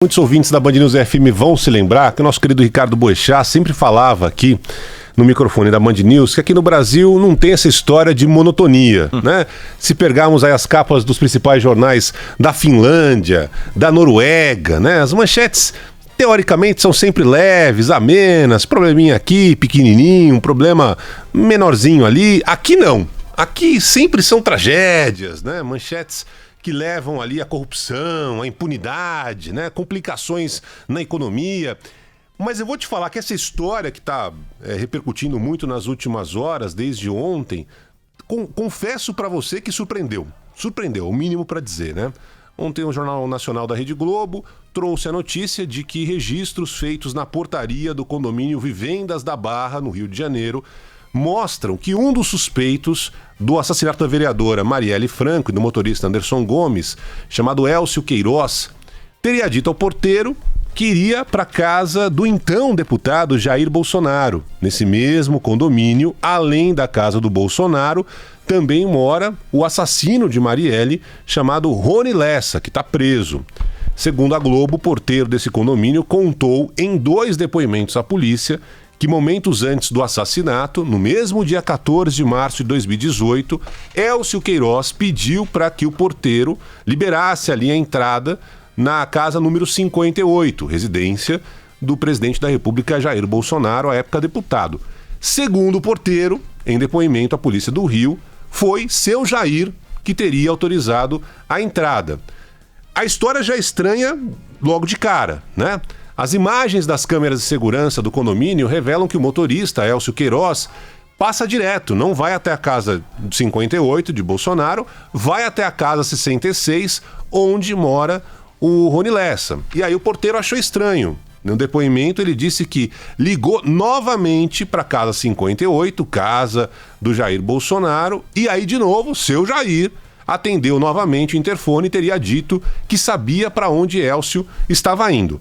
Muitos ouvintes da Band News FM vão se lembrar que o nosso querido Ricardo Boechat sempre falava aqui no microfone da Band News que aqui no Brasil não tem essa história de monotonia, né? Se pegarmos aí as capas dos principais jornais da Finlândia, da Noruega, né? As manchetes teoricamente são sempre leves, amenas, probleminha aqui, pequenininho, um problema menorzinho ali. Aqui não. Aqui sempre são tragédias, né? Manchetes que levam ali a corrupção, a impunidade, né? Complicações na economia. Mas eu vou te falar que essa história que está repercutindo muito nas últimas horas, desde ontem, confesso para você que surpreendeu. Surpreendeu, o mínimo para dizer, né? Ontem o Jornal Nacional da Rede Globo trouxe a notícia de que registros feitos na portaria do condomínio Vivendas da Barra, no Rio de Janeiro, mostram que um dos suspeitos do assassinato da vereadora Marielle Franco e do motorista Anderson Gomes, chamado Élcio Queiroz, teria dito ao porteiro que iria para a casa do então deputado Jair Bolsonaro. Nesse mesmo condomínio, além da casa do Bolsonaro, também mora o assassino de Marielle, chamado Rony Lessa, que está preso. Segundo a Globo, o porteiro desse condomínio contou em 2 depoimentos à polícia que momentos antes do assassinato, no mesmo dia 14 de março de 2018, Élcio Queiroz pediu para que o porteiro liberasse ali a entrada na casa número 58, residência do presidente da República Jair Bolsonaro, à época deputado. Segundo o porteiro, em depoimento à Polícia do Rio, foi seu Jair que teria autorizado a entrada. A história já é estranha logo de cara, né? As imagens das câmeras de segurança do condomínio revelam que o motorista, Élcio Queiroz, passa direto, não vai até a casa 58 de Bolsonaro, vai até a casa 66, onde mora o Rony Lessa. E aí o porteiro achou estranho. No depoimento ele disse que ligou novamente para a casa 58, casa do Jair Bolsonaro, e aí de novo, seu Jair atendeu novamente o interfone e teria dito que sabia para onde Élcio estava indo.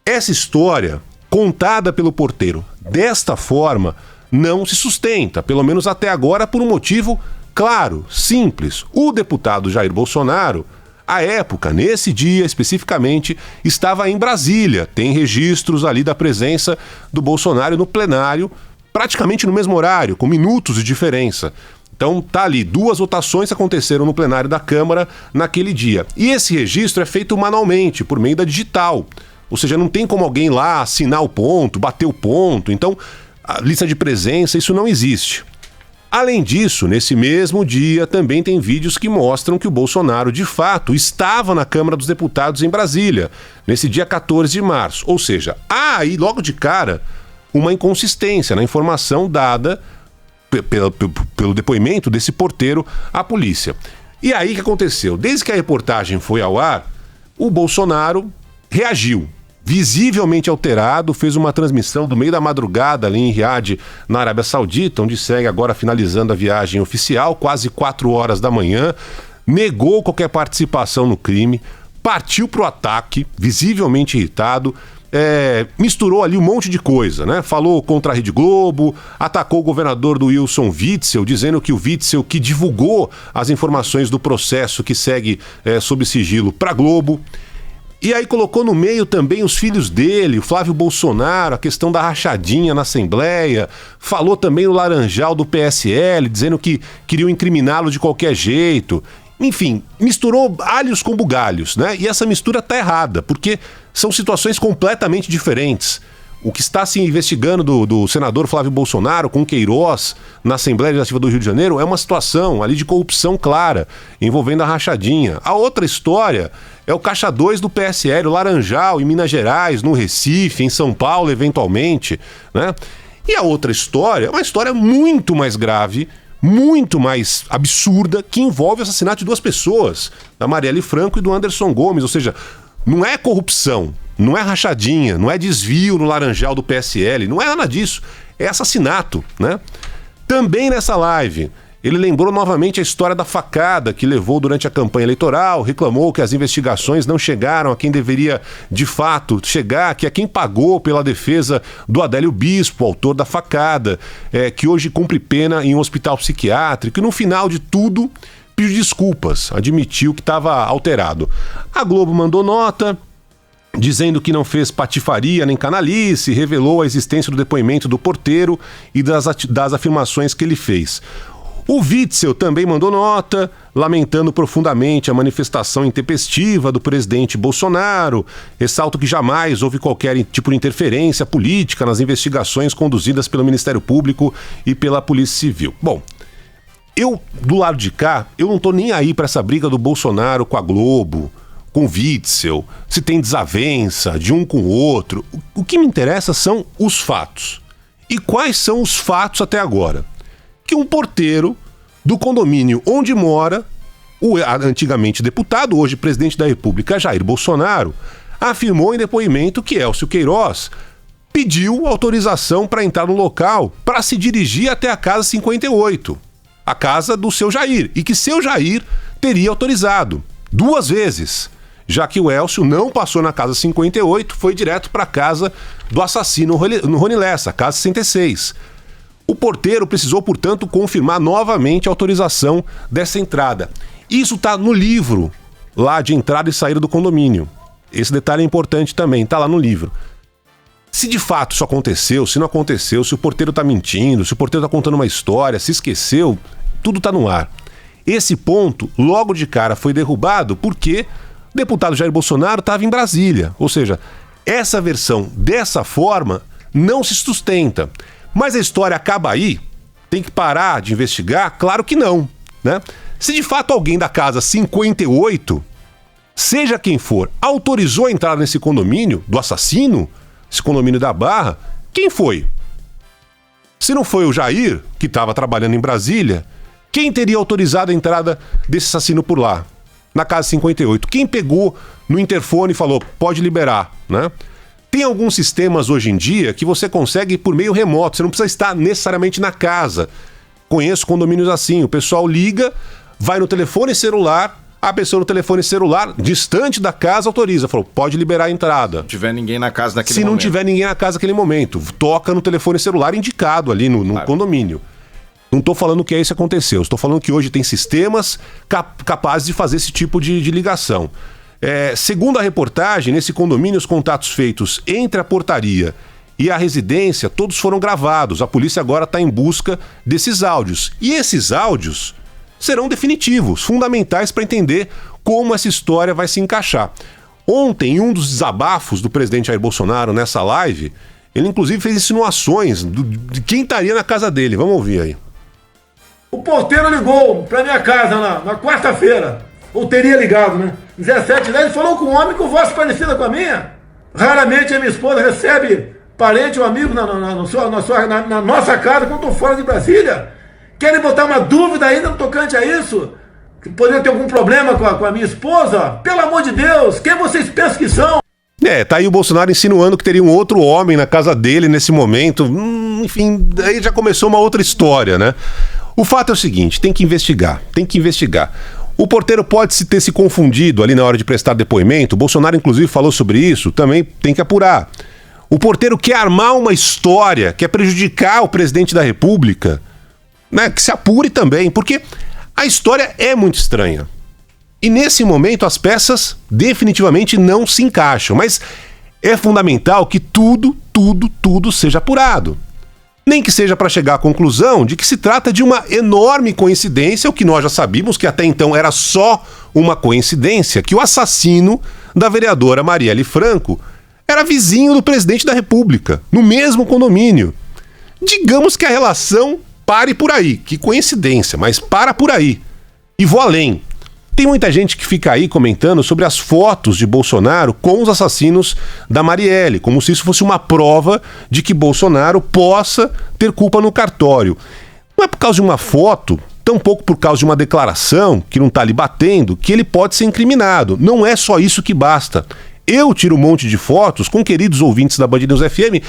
Essa história, contada pelo porteiro desta forma, não se sustenta, pelo menos até agora, por um motivo claro, simples. O deputado Jair Bolsonaro, à época, nesse dia especificamente, estava em Brasília. Tem registros ali da presença do Bolsonaro no plenário, praticamente no mesmo horário, com minutos de diferença. Então tá ali, 2 votações aconteceram no plenário da Câmara naquele dia. E esse registro é feito manualmente, por meio da digital. Ou seja, não tem como alguém lá assinar o ponto, bater o ponto. Então, a lista de presença, isso não existe. Além disso, nesse mesmo dia, também tem vídeos que mostram que o Bolsonaro, de fato, estava na Câmara dos Deputados em Brasília, nesse dia 14 de março. Ou seja, há aí, logo de cara, uma inconsistência na informação dada pelo depoimento desse porteiro à polícia. E aí o que aconteceu? Desde que a reportagem foi ao ar, o Bolsonaro reagiu. Visivelmente alterado, fez uma transmissão do meio da madrugada ali em Riad, na Arábia Saudita, onde segue agora finalizando a viagem oficial, quase 4 horas da manhã, negou qualquer participação no crime, partiu para o ataque, visivelmente irritado, misturou ali um monte de coisa, né? Falou contra a Rede Globo, atacou o governador do Wilson Witzel, dizendo que o Witzel que divulgou as informações do processo que segue sob sigilo para a Globo. E aí colocou no meio também os filhos dele, o Flávio Bolsonaro, a questão da rachadinha na Assembleia, falou também no Laranjal do PSL, dizendo que queriam incriminá-lo de qualquer jeito. Enfim, misturou alhos com bugalhos, né? E essa mistura tá errada, porque são situações completamente diferentes. O que está se investigando do senador Flávio Bolsonaro com Queiroz na Assembleia Legislativa do Rio de Janeiro é uma situação ali de corrupção clara, envolvendo a rachadinha. A outra história é o Caixa 2 do PSL, o Laranjal, em Minas Gerais, no Recife, em São Paulo, eventualmente, né? E a outra história é uma história muito mais grave, muito mais absurda, que envolve o assassinato de 2 pessoas, da Marielle Franco e do Anderson Gomes. Ou seja, não é corrupção, não é rachadinha, não é desvio no Laranjal do PSL, não é nada disso, é assassinato, né? Também nessa live, ele lembrou novamente a história da facada que levou durante a campanha eleitoral, reclamou que as investigações não chegaram a quem deveria de fato chegar, que é quem pagou pela defesa do Adélio Bispo, autor da facada, que hoje cumpre pena em um hospital psiquiátrico, e no final de tudo pediu desculpas, admitiu que estava alterado. A Globo mandou nota, dizendo que não fez patifaria nem canalice, revelou a existência do depoimento do porteiro e das afirmações que ele fez. O Witzel também mandou nota, lamentando profundamente a manifestação intempestiva do presidente Bolsonaro. Ressalto que jamais houve qualquer tipo de interferência política nas investigações conduzidas pelo Ministério Público e pela Polícia Civil. Bom, eu, do lado de cá, eu não tô nem aí para essa briga do Bolsonaro com a Globo, com o Witzel, se tem desavença de um com o outro. O que me interessa são os fatos. E quais são os fatos até agora? Que um porteiro do condomínio onde mora o antigamente deputado, hoje presidente da República, Jair Bolsonaro, afirmou em depoimento que Elcio Queiroz pediu autorização para entrar no local para se dirigir até a casa 58, a casa do seu Jair, e que seu Jair teria autorizado 2 vezes, já que o Elcio não passou na casa 58, foi direto para a casa do assassino no Rony Lessa, casa 66. O porteiro precisou, portanto, confirmar novamente a autorização dessa entrada. Isso está no livro lá de entrada e saída do condomínio. Esse detalhe é importante também, está lá no livro. Se de fato isso aconteceu, se não aconteceu, se o porteiro está mentindo, se o porteiro está contando uma história, se esqueceu, tudo está no ar. Esse ponto, logo de cara, foi derrubado porque o deputado Jair Bolsonaro estava em Brasília. Ou seja, essa versão dessa forma não se sustenta. Mas a história acaba aí? Tem que parar de investigar? Claro que não, né? Se de fato alguém da casa 58, seja quem for, autorizou a entrada nesse condomínio do assassino, esse condomínio da Barra, quem foi? Se não foi o Jair, que estava trabalhando em Brasília, quem teria autorizado a entrada desse assassino por lá? Na casa 58. Quem pegou no interfone e falou, pode liberar, né? Tem alguns sistemas hoje em dia que você consegue por meio remoto, você não precisa estar necessariamente na casa. Conheço condomínios assim, o pessoal liga, vai no telefone celular, a pessoa no telefone celular, distante da casa, autoriza, falou, pode liberar a entrada. Se não tiver ninguém na casa naquele momento. Se não tiver ninguém na casa naquele momento, toca no telefone celular indicado ali no claro. Condomínio. Não estou falando que é isso que aconteceu, estou falando que hoje tem sistemas capazes de fazer esse tipo de ligação. Segundo a reportagem, nesse condomínio, os contatos feitos entre a portaria e a residência, todos foram gravados. A polícia agora está em busca desses áudios. E esses áudios serão definitivos, fundamentais para entender como essa história vai se encaixar. Ontem, em um dos desabafos do presidente Jair Bolsonaro nessa live, ele inclusive fez insinuações de quem estaria na casa dele. Vamos ouvir aí. O porteiro ligou para minha casa na quarta-feira, ou teria ligado, né? 17h10, ele falou com um homem com voz parecida com a minha. Raramente a minha esposa recebe parente ou amigo na nossa casa quando estou fora de Brasília. Querem botar uma dúvida ainda no tocante a isso? Que poderia ter algum problema com a minha esposa? Pelo amor de Deus, quem vocês pensam que são? Tá aí o Bolsonaro insinuando que teria um outro homem na casa dele nesse momento. Enfim, aí já começou uma outra história, né? O fato é o seguinte, tem que investigar. O porteiro pode ter se confundido ali na hora de prestar depoimento, o Bolsonaro inclusive falou sobre isso, também tem que apurar. O porteiro quer armar uma história, quer prejudicar o presidente da República, né? Que se apure também, porque a história é muito estranha. E nesse momento as peças definitivamente não se encaixam, mas é fundamental que tudo seja apurado. Nem que seja para chegar à conclusão de que se trata de uma enorme coincidência, o que nós já sabíamos que até então era só uma coincidência, que o assassino da vereadora Marielle Franco era vizinho do presidente da República, no mesmo condomínio. Digamos que a relação pare por aí, que coincidência, mas para por aí. E vou além. Tem muita gente que fica aí comentando sobre as fotos de Bolsonaro com os assassinos da Marielle, como se isso fosse uma prova de que Bolsonaro possa ter culpa no cartório. Não é por causa de uma foto, tampouco por causa de uma declaração que não está ali batendo, que ele pode ser incriminado. Não é só isso que basta. Eu tiro um monte de fotos com queridos ouvintes da Band News FM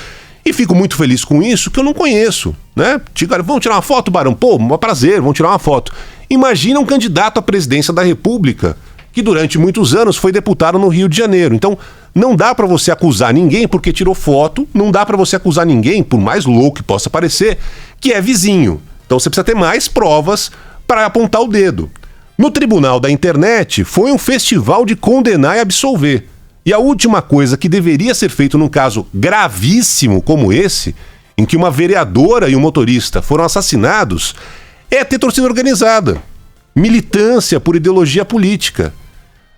e fico muito feliz com isso, que eu não conheço, né? Vamos tirar uma foto, Barão? Pô, um prazer, vamos tirar uma foto. Imagina um candidato à presidência da República que durante muitos anos foi deputado no Rio de Janeiro. Então, não dá para você acusar ninguém porque tirou foto, não dá para você acusar ninguém, por mais louco que possa parecer, que é vizinho. Então, você precisa ter mais provas para apontar o dedo. No tribunal da internet, foi um festival de condenar e absolver. E a última coisa que deveria ser feito num caso gravíssimo como esse, em que uma vereadora e um motorista foram assassinados, é ter torcida organizada, militância por ideologia política.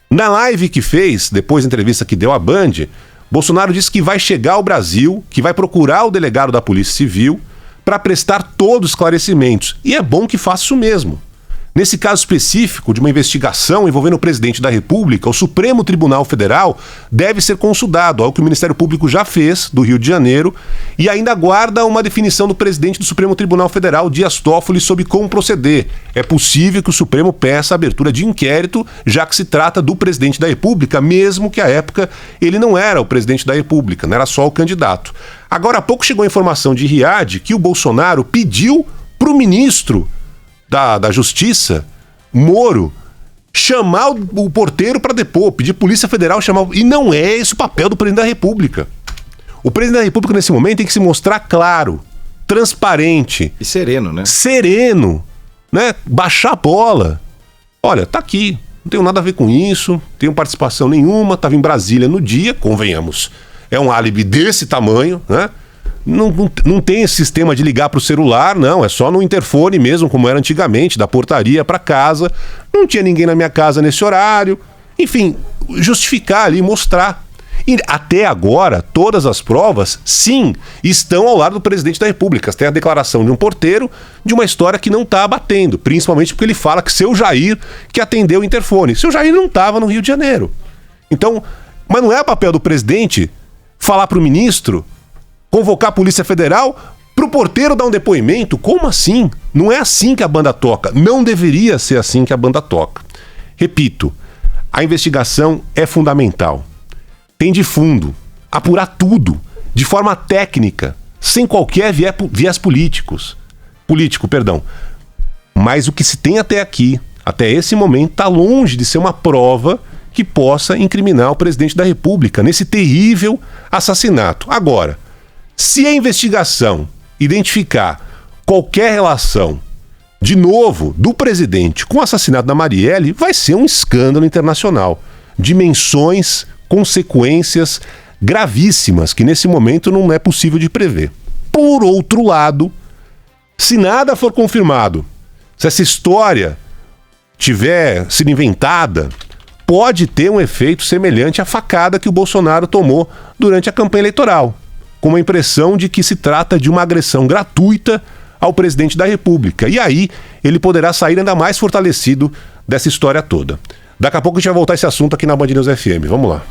Na live que fez, depois da entrevista que deu à Band, Bolsonaro disse que vai chegar ao Brasil, que vai procurar o delegado da Polícia Civil para prestar todos os esclarecimentos. E é bom que faça isso mesmo. Nesse caso específico de uma investigação envolvendo o presidente da República, o Supremo Tribunal Federal deve ser consultado, algo que o Ministério Público já fez, do Rio de Janeiro, e ainda aguarda uma definição do presidente do Supremo Tribunal Federal, Dias Toffoli, sobre como proceder. É possível que o Supremo peça a abertura de inquérito, já que se trata do presidente da República, mesmo que à época ele não era o presidente da República, não era só o candidato. Agora há pouco chegou a informação de Riad que o Bolsonaro pediu para o ministro da Justiça, Moro, chamar o porteiro para depor, pedir Polícia Federal chamar. E não é esse o papel do presidente da República. O presidente da República, nesse momento, tem que se mostrar claro, transparente. E sereno, né? Sereno, né? Baixar a bola. Olha, tá aqui, não tenho nada a ver com isso, não tenho participação nenhuma, estava em Brasília no dia, convenhamos. É um álibi desse tamanho, né? Não tem esse sistema de ligar para o celular, não, é só no interfone mesmo, como era antigamente, da portaria para casa. Não tinha ninguém na minha casa nesse horário. Enfim, justificar ali, mostrar. E até agora, todas as provas, sim, estão ao lado do presidente da República. Tem a declaração de um porteiro de uma história que não está batendo, principalmente porque ele fala que seu Jair que atendeu o interfone. Seu Jair não estava no Rio de Janeiro. Então, mas não é papel do presidente falar para o ministro, convocar a Polícia Federal para o porteiro dar um depoimento? Como assim? Não é assim que a banda toca. Não deveria ser assim que a banda toca. Repito, a investigação é fundamental. Tem de fundo, apurar tudo, de forma técnica, sem qualquer viés político. Mas o que se tem até aqui, até esse momento, está longe de ser uma prova que possa incriminar o presidente da República nesse terrível assassinato. Agora, se a investigação identificar qualquer relação, de novo, do presidente com o assassinato da Marielle, vai ser um escândalo internacional. Dimensões, consequências gravíssimas que nesse momento não é possível de prever. Por outro lado, se nada for confirmado, se essa história tiver sido inventada, pode ter um efeito semelhante à facada que o Bolsonaro tomou durante a campanha eleitoral, com a impressão de que se trata de uma agressão gratuita ao presidente da República. E aí ele poderá sair ainda mais fortalecido dessa história toda. Daqui a pouco a gente vai voltar a esse assunto aqui na Band News FM. Vamos lá.